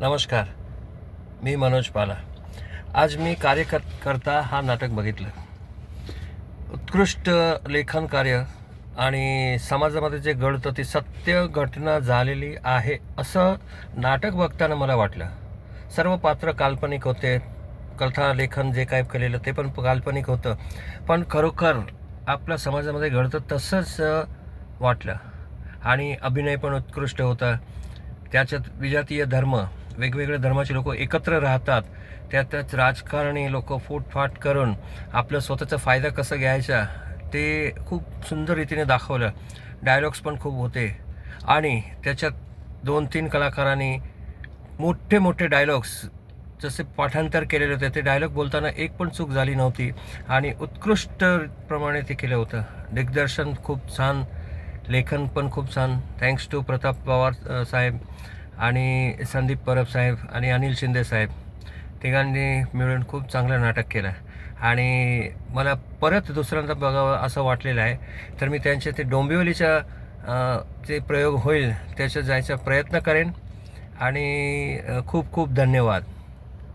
नमस्कार. मी मनोज पाला. आज मी कार्यकर्ता हा नाटक बघितलं. उत्कृष्ट लेखन कार्य आणि समाजामध्ये जे घडतं ती सत्य घटना झालेली आहे असं नाटक बघताना मला वाटलं. सर्व पात्र काल्पनिक होते. कथा लेखन जे काय केलेलं ते पण काल्पनिक होतं, पण खरोखर आपल्या समाजामध्ये घडतं तसंच वाटलं. आणि अभिनय पण उत्कृष्ट होता. त्याच्यात विजातीय धर्म, वेगवेगळ्या धर्माचे लोक एकत्र राहतात. त्यातच राजकारणी लोक फूटफाट करून आपलं स्वतःचा फायदा कसा घ्यायचा ते खूप सुंदर रीतीने दाखवलं. डायलॉग्स पण खूप होते आणि त्याच्यात 2-3 कलाकारांनी मोठे मोठे डायलॉग्स जसे पाठांतर केलेले होते ते डायलॉग बोलताना एक पण चूक झाली नव्हती आणि उत्कृष्ट प्रमाणे ते केलं होतं. दिग्दर्शन खूप छान, लेखन पण खूप छान. थँक्स टू प्रताप पवार साहेब आणि संदीप परब साहेब आणि अनिल शिंदे साहेब, तिघांनी मिळून खूप चांगलं नाटक केलं आणि मला परत दुसऱ्यांदा बघावं असं वाटलेलं आहे. तर मी त्यांचे ते डोंबिवलीच्या जे प्रयोग होईल त्याच्यात जायचा प्रयत्न करेन आणि खूप खूप धन्यवाद.